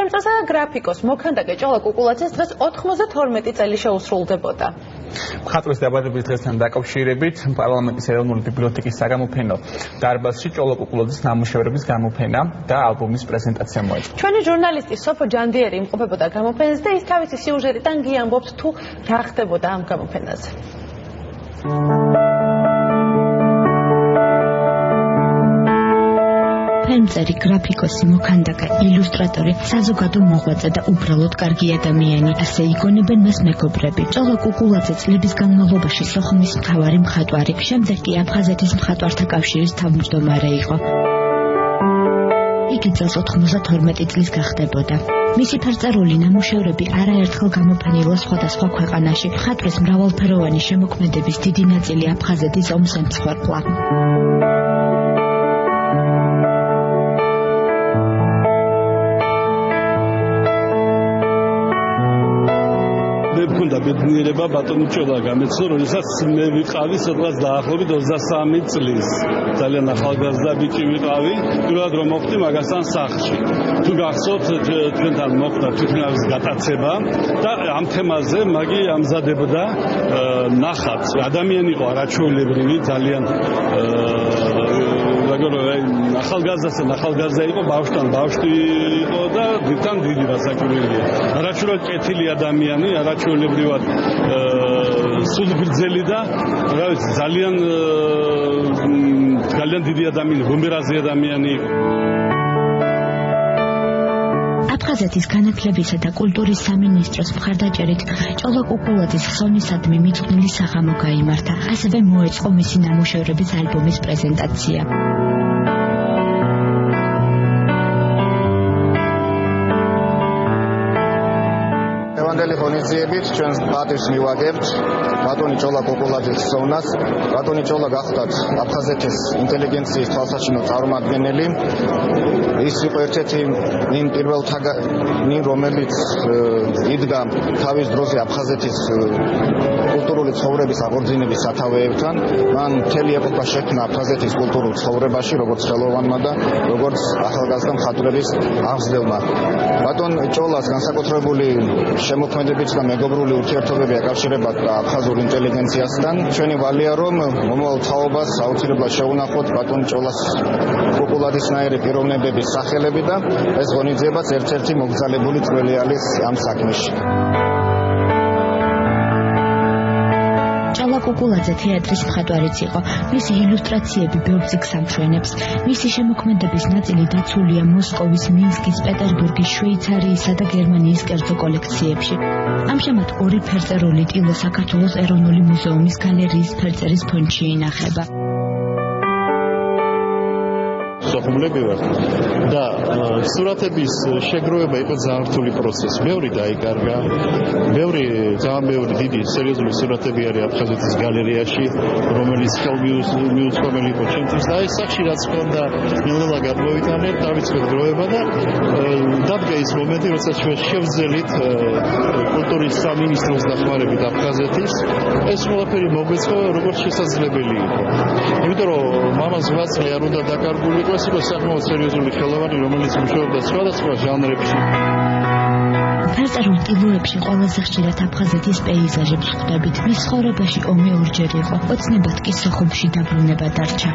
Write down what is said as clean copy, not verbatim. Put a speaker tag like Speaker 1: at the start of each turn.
Speaker 1: ფერმწესა და გრაფიკოს მოქანდაკე ჭოლა კუკულაძეს დღეს 92 წელი შეუსრულდებოდა.
Speaker 2: მხატვრის დაბადების დღესთან დაკავშირებით პარლამენტის ეროვნული ბიბლიოთეკის საგამოფენო დარბაზში ჭოლა კუკულაძის ნამუშევრების გამოფენა და ალბომის პრეზენტაცია მოეწყო.
Speaker 1: ჩვენი ჟურნალისტი სოფო ჯანდიერი იმყოფებოდა გამოფენაზე და ის თავისი სიუჟეტიდან გიამბობს თუ რა ხდებოდა ამ გამოფენაზე.
Speaker 3: ფერმწერი, გრაფიკოსი, მოქანდაკე, ილუსტრატორი, საზოგადო მოღვაწე და უბრალოდ კარგი ადამიანი, ასე იგონებენ მას მეგობრები. ჭოლა კუკულაძე წლების განმავლობაში სოხუმის მთავარი მხატვარი, შემდეგ კი აფხაზეთის მხატვართა კავშირის თავმჯდომარე იყო. იგი წელს 92 წლის გახდებოდა. მისი ფერწერული ნამუშევრები არაერთხელ გამოფენილა სხვადასხვა ქვეყანაში. მხატვრის მრავალფეროვანი შემოქმედების დიდი ნაწილი აფხაზეთის ომს ემცხვერპლა.
Speaker 4: მქონდა ბედნიერება ბატონი ჭოლა გამეცნო, როდესაც მე ვიყავი სადღაც დაახლოებით 23 წლის. ძალიან ახალგაზრდა ბიჭი ვიყავი, პირველად რომ მოხდი მაგასთან სახლში. თუ გახსოვთ, თქვენთან მოხდა თვითმფრინავის გატაცება და ამ თემაზე მაგი ამზადებდა ნახat. ადამიანი იყო არაჩვეულებრივი, ძალიან ახალგაზრდა იყო, ბავშვთან ბავშვი იყო და დიდთან დიდი რასაკვირველია. არაჩვეულებრივად კეთილი ადამიანი, არაჩვეულებრივად სულგრძელი და რა ვიცი, ძალიან დიდი ადამიანი, გომბერაზი ადამიანი იყო.
Speaker 3: აფხაზეთის განათლებისა და კულტურის სამინისტროს მხარდაჭერით ჭოლა კუკულაძის ხსოვნისადმი მიძღვნილი საღამო გაიმართა. ასევე მოეწყო მისი ნამუშევრების ალბომის პრეზენტაცია.
Speaker 5: Evangeli ღონისძიებით ჩვენს პატივს მივაგებთ ბატონი ჭოლა კუკულაძის ხსოვნას. ბატონი ჭოლა გახლდათ აფხაზეთის ინტელიგენციის თვალსაჩინო წარმომადგენელი. ის იყო ერთ-ერთი იმ პირველთაგანი, რომელიც იდგა თავის დროზე აფხაზეთის კულტურული ცხოვრების აღორძინების სათავეებთან. მან მთელი ეპოქა შექმნა აფხაზეთის კულტურულ ცხოვრებაში, როგორც ხელოვანმა და როგორც ახალგაზრდა მხატვრების აღზრდელმა. ბატონ ჭოლას განსაკუთრებული შემოქმედებით და მეგობრული ურთიერთობები აკავშირებათ აფხაზურ ინტელიგენციასთან. ჩვენი ვალია რომ მომავალ თაობას აუცილებლად შევუნახოთ ბატონ ჭოლას კუკულაძისნაირი პიროვნებების სახელები და ეს ღონისძიებაც ერთ-ერთი მოგზალებული წვლილი არის ამ საქმეში.
Speaker 3: ჭოლა კუკულაძე თეატრის მხატვარიც იყო. მისი ილუსტრაციები ბევრ წიგნს ამშვენებს. მისი შემოქმედების ნაწილი დაცულია მოსკოვის, მინსკის, პეტერბურგის, შვეიცარიისა და გერმანიის კერძო კოლექციებში. ამჟამად ორი ფერწერული ტილო საქართველოს ეროვნული მუზეუმის გალერეის ფერწერის ფონდში ინახება.
Speaker 6: სოხუმლები ვარ და სურათების შეგროვება იყო ძალიან რთული პროცესი. ბევრი დაიკარგა, ძალიან ბევრი დიდი სერიოზული სურათები არის აფხაზეთის გალერეაში, რომელიც ხელმიუწვდომელი იყო ჩემთვის და ეს სახში რაც ხონდა ნელ-ნელა გადმოვიტანეთ, დავიწყეთ გროვება და დადგა ის მომენტი, როდესაც ჩვენ შევძელით კულტურის სამინისტროს დახმარებით აფხაზეთის, ეს ყველაფერი მოგვეწყო როგორც შესაძლებელი იყო. იმიტომ რომ მამას 8 წელი არ უნდა დაკარგულიყო, ეს იყო საკმაოდ სერიოზული ხელოვანი, რომელიც მუშაობდა სხვადასხვა ჟანრებში.
Speaker 3: ფერწერულ ტილოებში ყველაზე ხშირად აფხაზეთის პეიზაჟებს ხვდებით. მის ცხოვრებაში ომი ორჯერ იყო. ოცნებად კი სოხუმში დაბრუნება დარჩა.